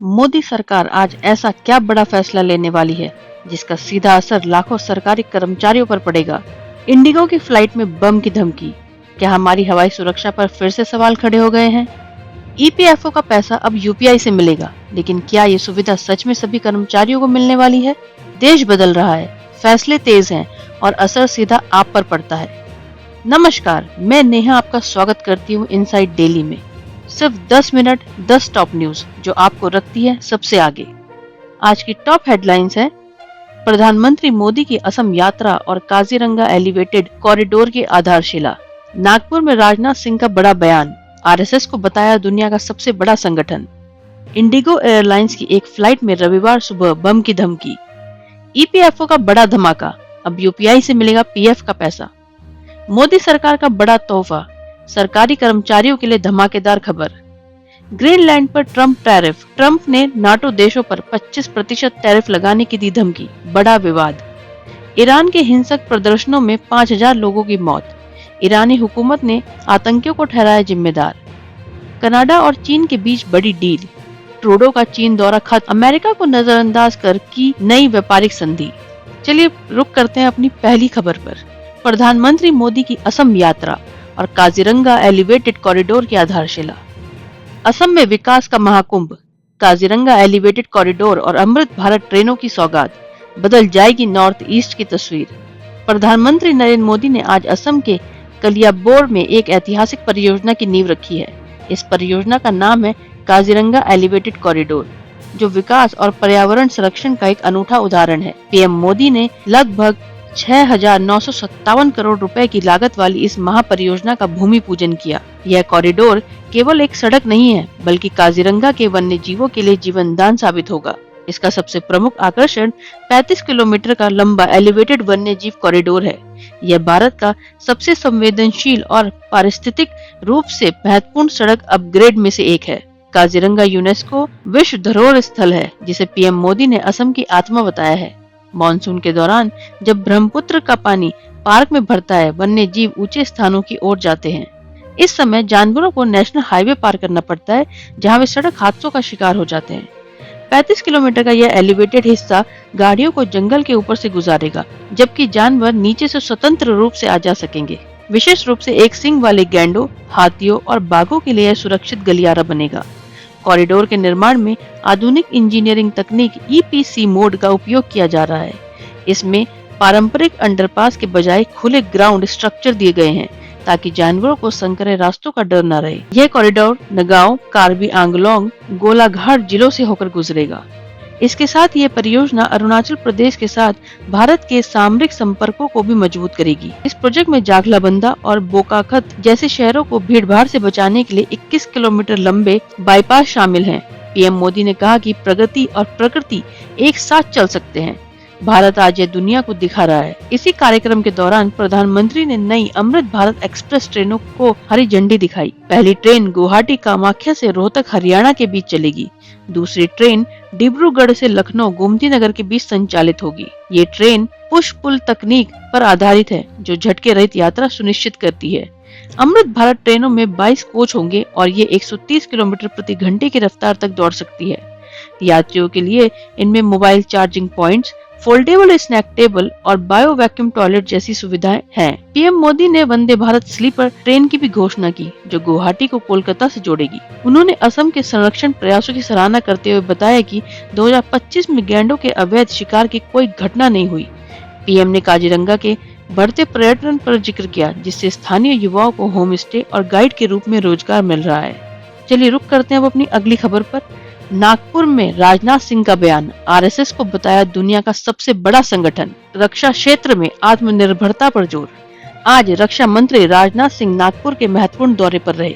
मोदी सरकार आज ऐसा क्या बड़ा फैसला लेने वाली है जिसका सीधा असर लाखों सरकारी कर्मचारियों पर पड़ेगा। इंडिगो की फ्लाइट में बम की धमकी, क्या हमारी हवाई सुरक्षा पर फिर से सवाल खड़े हो गए हैं। ईपीएफओ का पैसा अब यूपीआई से मिलेगा, लेकिन क्या ये सुविधा सच में सभी कर्मचारियों को मिलने वाली है। देश बदल रहा है, फैसले तेज हैं और असर सीधा आप पर पड़ता है। नमस्कार, मैं नेहा आपका स्वागत करती हूँ इनसाइड डेली में। सिर्फ 10 मिनट 10 टॉप न्यूज जो आपको रखती है सबसे आगे। आज की टॉप हेडलाइंस है, प्रधानमंत्री मोदी की असम यात्रा और काजीरंगा एलिवेटेड कॉरिडोर की आधारशिला। नागपुर में राजनाथ सिंह का बड़ा बयान, आरएसएस को बताया दुनिया का सबसे बड़ा संगठन। इंडिगो एयरलाइंस की एक फ्लाइट में रविवार सुबह बम की धमकी। ईपीएफओ का बड़ा धमाका, अब यूपीआई से मिलेगा पीएफ का पैसा। मोदी सरकार का बड़ा तोहफा, सरकारी कर्मचारियों के लिए धमाकेदार खबर। ग्रीनलैंड पर ट्रंप टैरिफ, ट्रंप ने नाटो देशों पर 25% टैरिफ लगाने की दी धमकी, बड़ा विवाद। ईरान के हिंसक प्रदर्शनों में 5000 लोगों की मौत, ईरानी हुकूमत ने आतंकियों को ठहराया जिम्मेदार। कनाडा और चीन के बीच बड़ी डील, ट्रूडो का चीन दौरा खत्म, अमेरिका को नजरअंदाज कर की नई व्यापारिक संधि। चलिए रुक करते हैं अपनी पहली खबर पर। प्रधानमंत्री मोदी की असम यात्रा और काजीरंगा एलिवेटेड कॉरिडोर की आधारशिला। असम में विकास का महाकुंभ, काजीरंगा एलिवेटेड कॉरिडोर और अमृत भारत ट्रेनों की सौगात, बदल जाएगी नॉर्थ ईस्ट की तस्वीर। प्रधानमंत्री नरेंद्र मोदी ने आज असम के कलियाबोर में एक ऐतिहासिक परियोजना की नींव रखी है। इस परियोजना का नाम है काजीरंगा एलिवेटेड कॉरिडोर, जो विकास और पर्यावरण संरक्षण का एक अनूठा उदाहरण है। पीएम मोदी ने लगभग 6,957 करोड़ रुपए की लागत वाली इस महापरियोजना का भूमि पूजन किया। यह कॉरिडोर केवल एक सड़क नहीं है, बल्कि काजीरंगा के वन्य जीवों के लिए जीवनदान साबित होगा। इसका सबसे प्रमुख आकर्षण 35 किलोमीटर का लंबा एलिवेटेड वन्य जीव कॉरिडोर है। यह भारत का सबसे संवेदनशील और पारिस्थितिक रूप से महत्वपूर्ण सड़क अपग्रेड में से एक है। काजीरंगा यूनेस्को विश्व धरोहर स्थल है, जिसे पीएम मोदी ने असम की आत्मा बताया है। मॉनसून के दौरान जब ब्रह्मपुत्र का पानी पार्क में भरता है, वन्य जीव ऊंचे स्थानों की ओर जाते हैं। इस समय जानवरों को नेशनल हाईवे पार करना पड़ता है, जहां वे सड़क हादसों का शिकार हो जाते हैं। 35 किलोमीटर का यह एलिवेटेड हिस्सा गाड़ियों को जंगल के ऊपर से गुजारेगा, जबकि जानवर नीचे से स्वतंत्र रूप से आ जा सकेंगे। विशेष रूप से एक सींग वाले गैंडों, हाथियों और बाघों के लिए सुरक्षित गलियारा बनेगा। कॉरिडोर के निर्माण में आधुनिक इंजीनियरिंग तकनीक ईपीसी मोड का उपयोग किया जा रहा है। इसमें पारंपरिक अंडरपास के बजाय खुले ग्राउंड स्ट्रक्चर दिए गए हैं, ताकि जानवरों को संकरे रास्तों का डर न रहे। यह कॉरिडोर नगांव, कार्बी आंगलोंग, गोलाघाट जिलों से होकर गुजरेगा। इसके साथ ये परियोजना अरुणाचल प्रदेश के साथ भारत के सामरिक संपर्कों को भी मजबूत करेगी। इस प्रोजेक्ट में जाखलाबंदा और बोकाखत जैसे शहरों को भीड़भाड़ से बचाने के लिए 21 किलोमीटर लंबे बाईपास शामिल हैं। पीएम मोदी ने कहा कि प्रगति और प्रकृति एक साथ चल सकते हैं। भारत आज ये दुनिया को दिखा रहा है। इसी कार्यक्रम के दौरान प्रधानमंत्री ने नई अमृत भारत एक्सप्रेस ट्रेनों को हरी झंडी दिखाई। पहली ट्रेन गुवाहाटी कामाख्या से रोहतक हरियाणा के बीच चलेगी। दूसरी ट्रेन डिब्रूगढ़ से लखनऊ गोमती नगर के बीच संचालित होगी। ये ट्रेन पुश पुल तकनीक पर आधारित है, जो झटके रहित यात्रा सुनिश्चित करती है। अमृत भारत ट्रेनों में 22 कोच होंगे और ये 130 किलोमीटर प्रति घंटे की रफ्तार तक दौड़ सकती है। यात्रियों के लिए इनमें mobile charging points, foldable snack table और बायो वैक्यूम टॉयलेट जैसी सुविधाएं हैं। पीएम मोदी ने वंदे भारत स्लीपर ट्रेन की भी घोषणा की, जो गुवाहाटी को कोलकाता से जोड़ेगी। उन्होंने असम के संरक्षण प्रयासों की सराहना करते हुए बताया कि 2025 में गैंडों के अवैध शिकार की कोई घटना नहीं हुई। पीएम ने काजीरंगा के बढ़ते पर्यटन पर जिक्र किया, जिससे स्थानीय युवाओं को होम स्टे और गाइड के रूप में रोजगार मिल रहा है। चलिए रुक करते हैं अब अपनी अगली खबर पर। नागपुर में राजनाथ सिंह का बयान, आरएसएस को बताया दुनिया का सबसे बड़ा संगठन। रक्षा क्षेत्र में आत्मनिर्भरता पर जोर। आज रक्षा मंत्री राजनाथ सिंह नागपुर के महत्वपूर्ण दौरे पर रहे।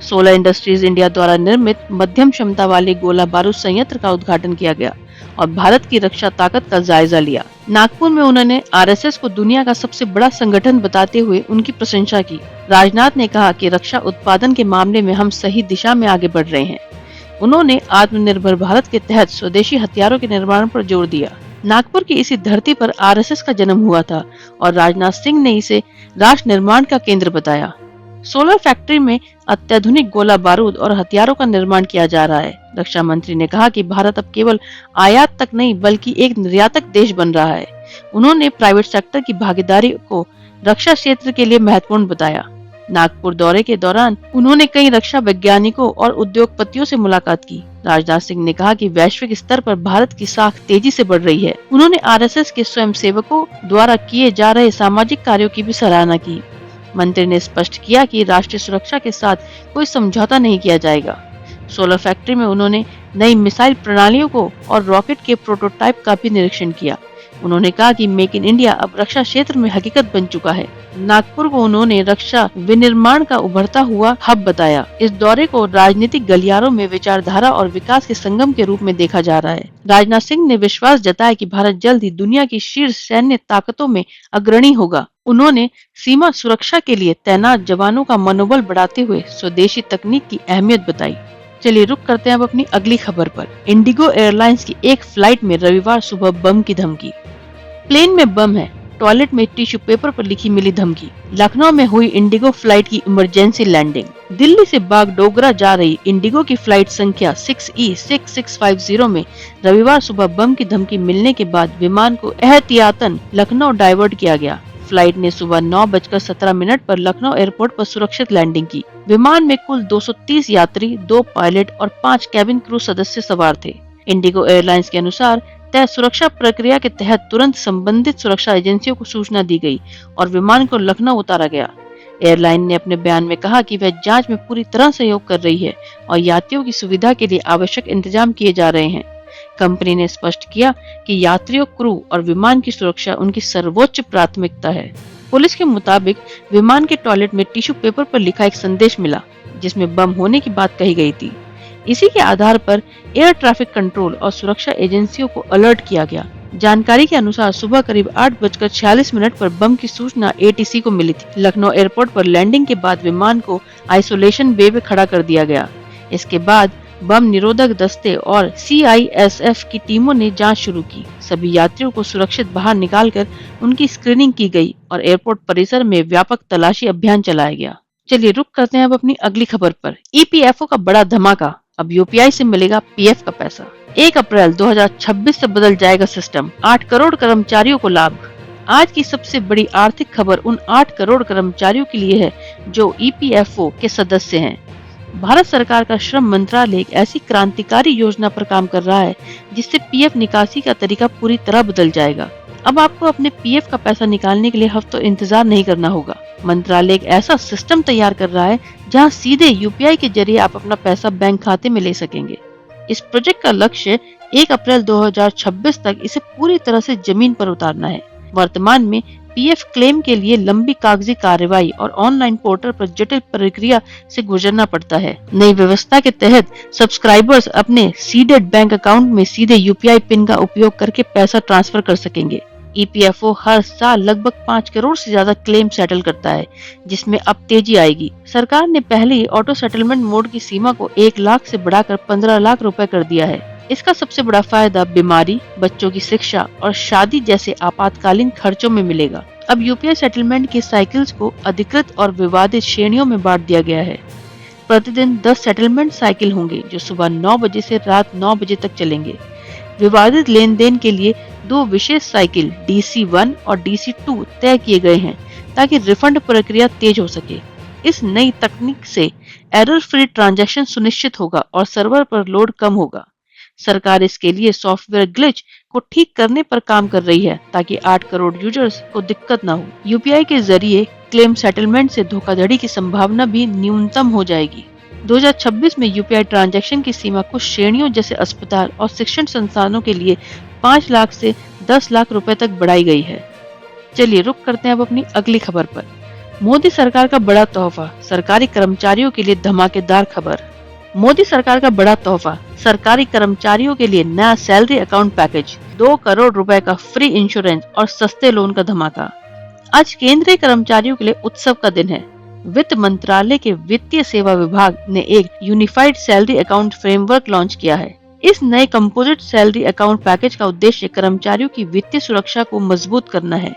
16 इंडस्ट्रीज इंडिया द्वारा निर्मित मध्यम क्षमता वाले गोला बारूद संयंत्र का उद्घाटन किया गया और भारत की रक्षा ताकत का जायजा लिया। नागपुर में उन्होंने आरएसएस को दुनिया का सबसे बड़ा संगठन बताते हुए उनकी प्रशंसा की। राजनाथ ने कहा कि रक्षा उत्पादन के मामले में हम सही दिशा में आगे बढ़ रहे हैं। उन्होंने आत्मनिर्भर भारत के तहत स्वदेशी हथियारों के निर्माण पर जोर दिया। नागपुर की इसी धरती पर आरएसएस का जन्म हुआ था और राजनाथ सिंह ने इसे राष्ट्र निर्माण का केंद्र बताया। सोलर फैक्ट्री में अत्याधुनिक गोला बारूद और हथियारों का निर्माण किया जा रहा है। रक्षा मंत्री ने कहा कि भारत अब केवल आयात तक नहीं बल्कि एक निर्यातक देश बन रहा है। उन्होंने प्राइवेट सेक्टर की भागीदारी को रक्षा क्षेत्र के लिए महत्वपूर्ण बताया। नागपुर दौरे के दौरान उन्होंने कई रक्षा वैज्ञानिकों और उद्योगपतियों से मुलाकात की। राजनाथ सिंह ने कहा कि वैश्विक स्तर पर भारत की साख तेजी से बढ़ रही है। उन्होंने आरएसएस के स्वयंसेवकों द्वारा किए जा रहे सामाजिक कार्यों की भी सराहना की। मंत्री ने स्पष्ट किया कि राष्ट्रीय सुरक्षा के साथ कोई समझौता नहीं किया जाएगा। सोलर फैक्ट्री में उन्होंने नई मिसाइल प्रणालियों को और रॉकेट के प्रोटोटाइप का भी निरीक्षण किया। उन्होंने कहा कि मेक इन इंडिया अब रक्षा क्षेत्र में हकीकत बन चुका है। नागपुर को उन्होंने रक्षा विनिर्माण का उभरता हुआ हब बताया। इस दौरे को राजनीतिक गलियारों में विचारधारा और विकास के संगम के रूप में देखा जा रहा है। राजनाथ सिंह ने विश्वास जताया कि भारत जल्द ही दुनिया की शीर्ष सैन्य ताकतों में अग्रणी होगा। उन्होंने सीमा सुरक्षा के लिए तैनात जवानों का मनोबल बढ़ाते हुए स्वदेशी तकनीक की अहमियत बताई। चलिए रुक करते हैं अब अपनी अगली खबर पर। इंडिगो एयरलाइंस की एक फ्लाइट में रविवार सुबह बम की धमकी। प्लेन में बम है, टॉयलेट में टिश्यू पेपर पर लिखी मिली धमकी। लखनऊ में हुई इंडिगो फ्लाइट की इमरजेंसी लैंडिंग। दिल्ली से बागडोगरा जा रही इंडिगो की फ्लाइट संख्या 6E6650 में रविवार सुबह बम की धमकी मिलने के बाद विमान को एहतियातन लखनऊ डाइवर्ट किया गया। फ्लाइट ने सुबह 9:17 पर लखनऊ एयरपोर्ट पर सुरक्षित लैंडिंग की। विमान में कुल 230 यात्री, 2 पायलट और 5 कैबिन क्रू सदस्य सवार थे। इंडिगो एयरलाइंस के अनुसार तय सुरक्षा प्रक्रिया के तहत तुरंत संबंधित सुरक्षा एजेंसियों को सूचना दी गई और विमान को लखनऊ उतारा गया। एयरलाइन ने अपने बयान में कहा कि वह जांच में पूरी तरह सहयोग कर रही है और यात्रियों की सुविधा के लिए आवश्यक इंतजाम किए जा रहे हैं। कंपनी ने स्पष्ट किया कि यात्रियों, क्रू और विमान की सुरक्षा उनकी सर्वोच्च प्राथमिकता है। पुलिस के मुताबिक विमान के टॉयलेट में टिश्यू पेपर पर लिखा एक संदेश मिला जिसमें बम होने की बात कही गई थी। इसी के आधार पर एयर ट्रैफिक कंट्रोल और सुरक्षा एजेंसियों को अलर्ट किया गया। जानकारी के अनुसार सुबह करीब 8:46 पर बम की सूचना एटीसी को मिली थी। लखनऊ एयरपोर्ट पर लैंडिंग के बाद विमान को आइसोलेशन बे में खड़ा कर दिया गया। इसके बाद बम निरोधक दस्ते और सीआईएसएफ की टीमों ने जांच शुरू की। सभी यात्रियों को सुरक्षित बाहर निकालकर उनकी स्क्रीनिंग की गई और एयरपोर्ट परिसर में व्यापक तलाशी अभियान चलाया गया। चलिए रुक करते हैं अब अपनी अगली खबर पर। ईपीएफओ का बड़ा धमाका, अब यूपीआई से मिलेगा पीएफ का पैसा। 1 अप्रैल 2026 से बदल जाएगा सिस्टम, 8 करोड़ कर्मचारियों को लाभ। आज की सबसे बड़ी आर्थिक खबर उन 8 करोड़ कर्मचारियों के लिए है जो ईपीएफओ के सदस्य हैं। भारत सरकार का श्रम मंत्रालय एक ऐसी क्रांतिकारी योजना पर काम कर रहा है जिससे पीएफ निकासी का तरीका पूरी तरह बदल जाएगा। अब आपको अपने पीएफ का पैसा निकालने के लिए हफ्तों इंतजार नहीं करना होगा। मंत्रालय एक ऐसा सिस्टम तैयार कर रहा है जहां सीधे यूपीआई के जरिए आप अपना पैसा बैंक खाते में ले सकेंगे। इस प्रोजेक्ट का लक्ष्य 1 अप्रैल 2026 तक इसे पूरी तरह से जमीन पर उतारना है। वर्तमान में पीएफ क्लेम के लिए लंबी कागजी कार्रवाई और ऑनलाइन पोर्टल पर जटिल प्रक्रिया से गुजरना पड़ता है। नई व्यवस्था के तहत सब्सक्राइबर्स अपने सीडेड बैंक अकाउंट में सीधे यूपीआई पिन का उपयोग करके पैसा ट्रांसफर कर सकेंगे। ईपीएफओ हर साल लगभग 5 करोड़ से ज्यादा क्लेम सेटल करता है, जिसमें अब तेजी आएगी। सरकार ने पहले ही ऑटो सेटलमेंट मोड की सीमा को 1 लाख से बढ़ाकर 15 लाख रुपए कर दिया है। इसका सबसे बड़ा फायदा बीमारी, बच्चों की शिक्षा और शादी जैसे आपातकालीन खर्चों में मिलेगा। अब यूपीआई सेटलमेंट के साइकिल्स को अधिकृत और विवादित श्रेणियों में बांट दिया गया है। प्रतिदिन 10 सेटलमेंट साइकिल होंगे जो सुबह 9 बजे से रात 9 बजे तक चलेंगे। विवादित लेन देन के लिए 2 विशेष साइकिल DC1 और DC2 तय किए गए हैं ताकि रिफंड प्रक्रिया तेज हो सके। इस नई तकनीक से एरर फ्री ट्रांजैक्शन सुनिश्चित होगा और सर्वर पर लोड कम होगा। सरकार इसके लिए सॉफ्टवेयर ग्लिच को ठीक करने पर काम कर रही है ताकि 8 करोड़ यूजर्स को दिक्कत न हो। यूपीआई के जरिए क्लेम सेटलमेंट से धोखाधड़ी की संभावना भी न्यूनतम हो जाएगी। 2026 में यूपीआई ट्रांजैक्शन की सीमा कुछ श्रेणियों जैसे अस्पताल और शिक्षण संस्थानों के लिए 5 लाख से 10 लाख रुपए तक बढ़ाई गई है। चलिए रुक करते हैं अब अपनी अगली खबर पर। मोदी सरकार का बड़ा तोहफा, सरकारी कर्मचारियों के लिए धमाकेदार खबर। मोदी सरकार का बड़ा तोहफा, सरकारी कर्मचारियों के लिए नया सैलरी अकाउंट पैकेज, 2 करोड़ रुपए का फ्री इंश्योरेंस और सस्ते लोन का धमाका। आज केंद्रीय कर्मचारियों के लिए उत्सव का दिन है। वित्त मंत्रालय के वित्तीय सेवा विभाग ने एक unified salary account framework launch किया है। इस नए कंपोजिट सैलरी अकाउंट पैकेज का उद्देश्य कर्मचारियों की वित्तीय सुरक्षा को मजबूत करना है।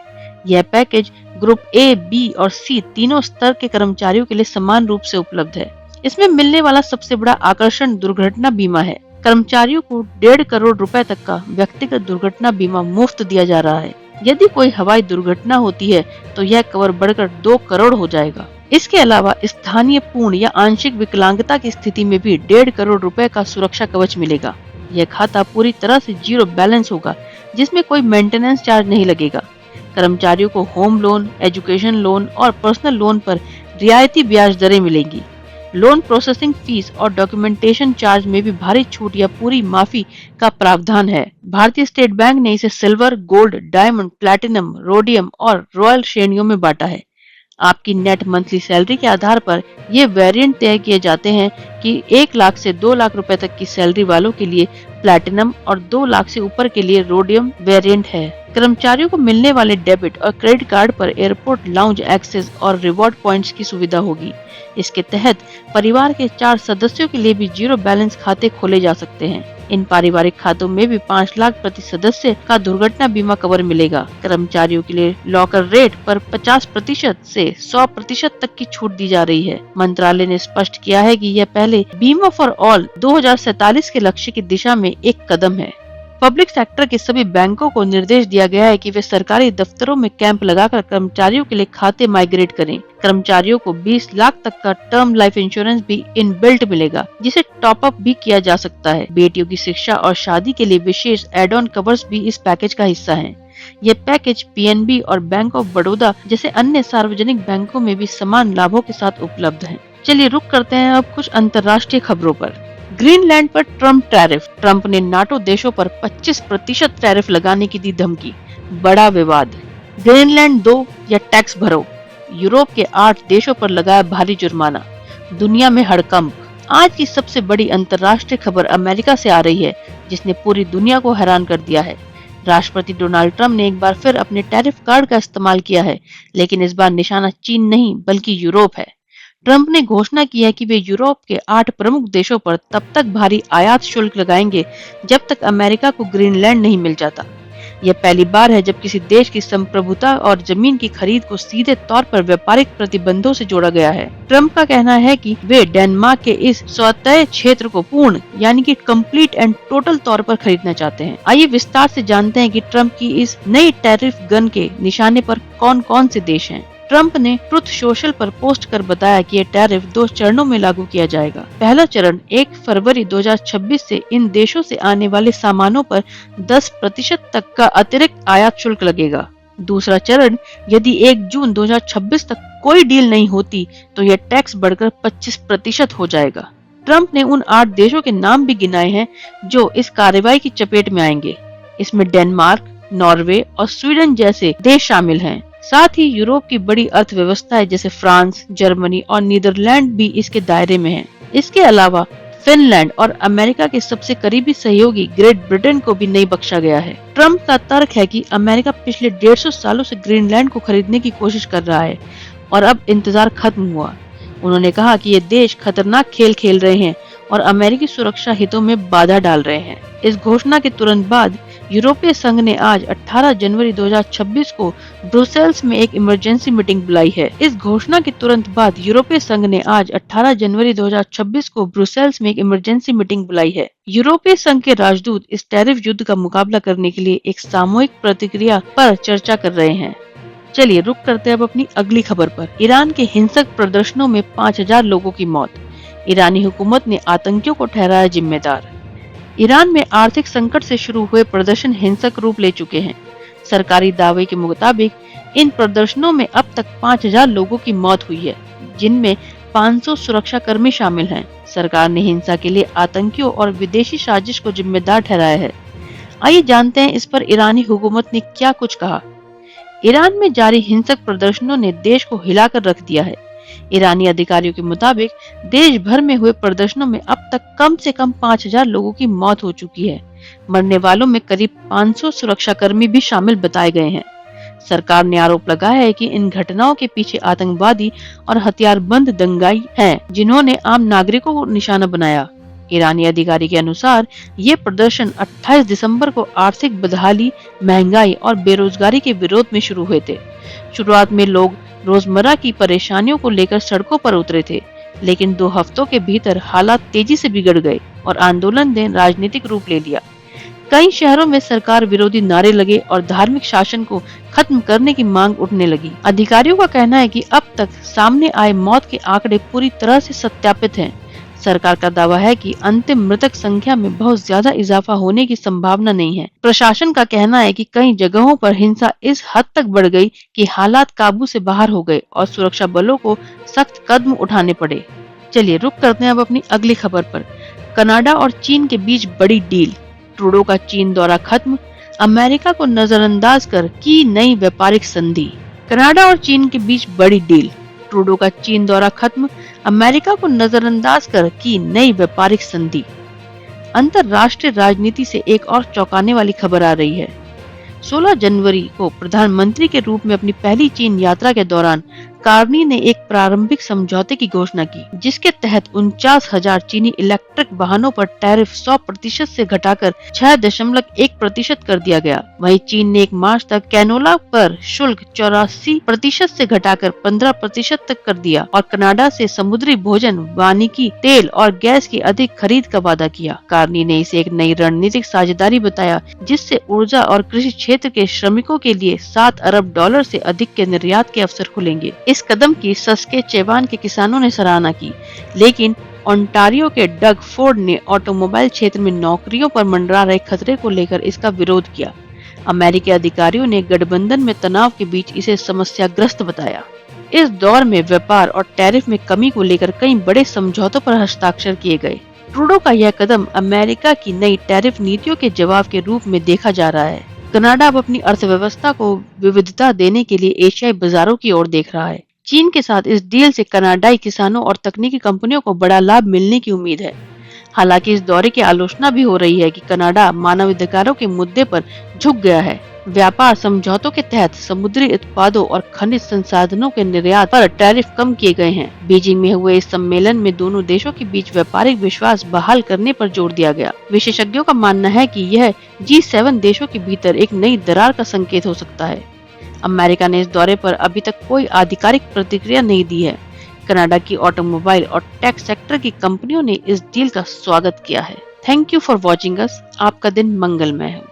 यह पैकेज ग्रुप ए, बी और सी तीनों स्तर के कर्मचारियों के लिए समान रूप से उपलब्ध है। इसमें मिलने वाला सबसे बड़ा आकर्षण दुर्घटना बीमा है। कर्मचारियों को 1.5 करोड़ रुपए तक का व्यक्तिगत दुर्घटना बीमा मुफ्त दिया जा रहा है। यदि कोई हवाई दुर्घटना होती है तो यह कवर बढ़कर 2 करोड़ हो जाएगा। इसके अलावा स्थानीय पूर्ण या आंशिक विकलांगता की स्थिति में भी 1.5 करोड़ रुपए का सुरक्षा कवच मिलेगा। यह खाता पूरी तरह से जीरो बैलेंस होगा, जिसमें कोई मेंटेनेंस चार्ज नहीं लगेगा। कर्मचारियों को होम लोन, एजुकेशन लोन और पर्सनल लोन पर रियायती ब्याज दरें मिलेंगी। लोन प्रोसेसिंग फीस और डॉक्यूमेंटेशन चार्ज में भी भारी छूट या पूरी माफी का प्रावधान है। भारतीय स्टेट बैंक ने इसे silver, gold, diamond, platinum, rhodium और रॉयल श्रेणियों में बांटा है। आपकी नेट मंथली सैलरी के आधार पर ये वेरिएंट तय किए जाते हैं कि 1 लाख से 2 लाख रुपए तक की सैलरी वालों के लिए प्लैटिनम और 2 लाख से ऊपर के लिए रोडियम वेरिएंट है। कर्मचारियों को मिलने वाले डेबिट और क्रेडिट कार्ड पर एयरपोर्ट लाउंज एक्सेस और रिवॉर्ड पॉइंट्स की सुविधा होगी। इसके तहत परिवार के 4 सदस्यों के लिए भी जीरो बैलेंस खाते खोले जा सकते हैं। इन पारिवारिक खातों में भी 5 लाख प्रति सदस्य का दुर्घटना बीमा कवर मिलेगा। कर्मचारियों के लिए लॉकर रेट पर 50% से 100% तक की छूट दी जा रही है। मंत्रालय ने स्पष्ट किया है कि यह पहले बीमा फॉर ऑल 2047 के लक्ष्य की दिशा में एक कदम है। पब्लिक सेक्टर के सभी बैंकों को निर्देश दिया गया है कि वे सरकारी दफ्तरों में कैंप लगाकर कर्मचारियों के लिए खाते माइग्रेट करें। कर्मचारियों को 20 लाख तक का टर्म लाइफ इंश्योरेंस भी इनबिल्ट मिलेगा, जिसे टॉप अप भी किया जा सकता है। बेटियों की शिक्षा और शादी के लिए विशेष एड ऑन कवर्स भी इस पैकेज का हिस्सा हैं। ये पैकेज पीएनबी और बैंक ऑफ बड़ौदा जैसे अन्य सार्वजनिक बैंकों में भी समान लाभों के साथ उपलब्ध है। चलिए रुक करते हैं अब कुछ अंतर्राष्ट्रीय खबरों पर। ग्रीनलैंड पर ट्रम्प टैरिफ। ट्रम्प ने नाटो देशों पर 25% टैरिफ लगाने की दी धमकी। बड़ा विवाद। ग्रीनलैंड दो या टैक्स भरो। यूरोप के 8 देशों पर लगाया भारी जुर्माना। दुनिया में हड़कंप। आज की सबसे बड़ी अंतर्राष्ट्रीय खबर अमेरिका से आ रही है, जिसने पूरी दुनिया को हैरान कर दिया है। राष्ट्रपति डोनाल्ड ट्रम्प ने एक बार फिर अपने टैरिफ कार्ड का इस्तेमाल किया है, लेकिन इस बार निशाना चीन नहीं बल्कि यूरोप है। ट्रम्प ने घोषणा की है कि वे यूरोप के 8 प्रमुख देशों पर तब तक भारी आयात शुल्क लगाएंगे जब तक अमेरिका को ग्रीनलैंड नहीं मिल जाता। यह पहली बार है जब किसी देश की संप्रभुता और जमीन की खरीद को सीधे तौर पर व्यापारिक प्रतिबंधों से जोड़ा गया है। ट्रम्प का कहना है कि वे डेनमार्क के इस स्वतः क्षेत्र को पूर्ण यानी कि कंप्लीट एंड टोटल तौर पर खरीदना चाहते हैं। आइए विस्तार से जानते हैं कि ट्रम्प की इस नई टैरिफ गन के निशाने पर कौन कौन से देश हैं। ट्रम्प ने ट्रुथ सोशल पर पोस्ट कर बताया कि यह टैरिफ 2 चरणों में लागू किया जाएगा। पहला चरण 1 फरवरी 2026 से इन देशों से आने वाले सामानों पर 10% तक का अतिरिक्त आयात शुल्क लगेगा। दूसरा चरण यदि 1 जून 2026 तक कोई डील नहीं होती तो यह टैक्स बढ़कर 25% हो जाएगा। ट्रम्प ने उन 8 देशों के नाम भी गिनाए हैं जो इस कार्रवाई की चपेट में आएंगे। इसमें डेनमार्क, नॉर्वे और स्वीडन जैसे देश शामिल हैं। साथ ही यूरोप की बड़ी अर्थव्यवस्थाएं जैसे फ्रांस, जर्मनी और नीदरलैंड भी इसके दायरे में हैं। इसके अलावा फिनलैंड और अमेरिका के सबसे करीबी सहयोगी ग्रेट ब्रिटेन को भी नहीं बख्शा गया है। ट्रम्प का तर्क है कि अमेरिका पिछले 150 सालों से ग्रीनलैंड को खरीदने की कोशिश कर रहा है और अब इंतजार खत्म हुआ। उन्होंने कहा कि ये देश खतरनाक खेल खेल रहे हैं और अमेरिकी सुरक्षा हितों में बाधा डाल रहे हैं। इस घोषणा के तुरंत बाद यूरोपीय संघ ने आज 18 जनवरी 2026 को ब्रुसेल्स में एक इमरजेंसी मीटिंग बुलाई है। इस घोषणा के तुरंत बाद यूरोपीय संघ ने आज 18 जनवरी 2026 को ब्रुसेल्स में एक इमरजेंसी मीटिंग बुलाई है। यूरोपीय संघ के राजदूत इस टैरिफ युद्ध का मुकाबला करने के लिए एक सामूहिक प्रतिक्रिया पर चर्चा कर रहे हैं। चलिए रुक करते हैं अब अपनी अगली खबर पर। ईरान के हिंसक प्रदर्शनों में 5000 लोगों की मौत। ईरानी हुकूमत ने आतंकियों को ठहराया जिम्मेदार। ईरान में आर्थिक संकट से शुरू हुए प्रदर्शन हिंसक रूप ले चुके हैं। सरकारी दावे के मुताबिक इन प्रदर्शनों में अब तक 5000 लोगों की मौत हुई है, जिनमें 500 सुरक्षा कर्मी शामिल हैं। सरकार ने हिंसा के लिए आतंकियों और विदेशी साजिश को जिम्मेदार ठहराया है। आइए जानते हैं इस पर ईरानी हुकूमत ने क्या कुछ कहा। ईरान में जारी हिंसक प्रदर्शनों ने देश को हिलाकर रख दिया है। ईरानी अधिकारियों के मुताबिक देश भर में हुए प्रदर्शनों में अब तक कम से कम 5000 लोगों की मौत हो चुकी है। मरने वालों में करीब 500 सुरक्षाकर्मी भी शामिल बताए गए हैं। सरकार ने आरोप लगाया है कि इन घटनाओं के पीछे आतंकवादी और हथियारबंद दंगाई हैं, जिन्होंने आम नागरिकों को निशाना बनाया। ईरानी अधिकारी के अनुसार ये प्रदर्शन 28 दिसंबर को आर्थिक बदहाली, महंगाई और बेरोजगारी के विरोध में शुरू हुए थे। शुरुआत में लोग रोजमर्रा की परेशानियों को लेकर सड़कों पर उतरे थे, लेकिन 2 हफ्तों के भीतर हालात तेजी से बिगड़ गए और आंदोलन ने राजनीतिक रूप ले लिया। कई शहरों में सरकार विरोधी नारे लगे और धार्मिक शासन को खत्म करने की मांग उठने लगी। अधिकारियों का कहना है कि अब तक सामने आए मौत के आंकड़े पूरी तरह से सत्यापित हैं। सरकार का दावा है कि अंतिम मृतक संख्या में बहुत ज्यादा इजाफा होने की संभावना नहीं है। प्रशासन का कहना है कि कई जगहों पर हिंसा इस हद तक बढ़ गई कि हालात काबू से बाहर हो गए और सुरक्षा बलों को सख्त कदम उठाने पड़े। चलिए रुक करते हैं अब अपनी अगली खबर पर। कनाडा और चीन के बीच बड़ी डील, ट्रूडो का चीन दौरा खत्म, अमेरिका को नजरअंदाज कर की नई व्यापारिक संधि। कनाडा और चीन के बीच बड़ी डील, ट्रूडो का चीन दौरा खत्म, अमेरिका को नजरअंदाज कर की नई व्यापारिक संधि। अंतरराष्ट्रीय राजनीति से एक और चौंकाने वाली खबर आ रही है। 16 जनवरी को प्रधानमंत्री के रूप में अपनी पहली चीन यात्रा के दौरान कार्नी ने एक प्रारंभिक समझौते की घोषणा की, जिसके तहत 49,000 चीनी इलेक्ट्रिक वाहनों पर टैरिफ 100% से घटाकर 6.1% कर दिया गया। वहीं चीन ने 1 मार्च तक कैनोला पर शुल्क 84% से घटाकर 15% तक कर दिया और कनाडा से समुद्री भोजन, वानिकी, तेल और गैस की अधिक खरीद का वादा किया। कार्नी ने इसे एक नई रणनीतिक साझेदारी बताया, जिससे ऊर्जा और कृषि क्षेत्र के श्रमिकों के लिए $7 अरब से अधिक के निर्यात के अवसर खुलेंगे। इस कदम की सस्केचेवान के किसानों ने सराहना की, लेकिन ओंटारियो के डग फोर्ड ने ऑटोमोबाइल क्षेत्र में नौकरियों पर मंडरा रहे खतरे को लेकर इसका विरोध किया। अमेरिकी अधिकारियों ने गठबंधन में तनाव के बीच इसे समस्याग्रस्त बताया। इस दौर में व्यापार और टैरिफ में कमी को लेकर कई बड़े समझौतों पर हस्ताक्षर किए गए। ट्रूडो का यह कदम अमेरिका की नई टैरिफ नीतियों के जवाब के रूप में देखा जा रहा है। कनाडा अब अपनी अर्थव्यवस्था को विविधता देने के लिए एशियाई बाजारों की ओर देख रहा है। चीन के साथ इस डील से कनाडाई किसानों और तकनीकी कंपनियों को बड़ा लाभ मिलने की उम्मीद है। हालांकि इस दौरे की आलोचना भी हो रही है कि कनाडा मानवाधिकारों के मुद्दे पर झुक गया है। व्यापार समझौतों के तहत समुद्री उत्पादों और खनिज संसाधनों के निर्यात पर टैरिफ कम किए गए हैं। बीजिंग में हुए इस सम्मेलन में दोनों देशों के बीच व्यापारिक विश्वास बहाल करने पर जोर दिया गया। विशेषज्ञों का मानना है कि यह G7 देशों के भीतर एक नई दरार का संकेत हो सकता है। अमेरिका ने इस दौरे पर अभी तक कोई आधिकारिक प्रतिक्रिया नहीं दी है। कनाडा की ऑटोमोबाइल और टेक सेक्टर की कंपनियों ने इस डील का स्वागत किया है। Thank you for watching us. आपका दिन मंगलमय हो।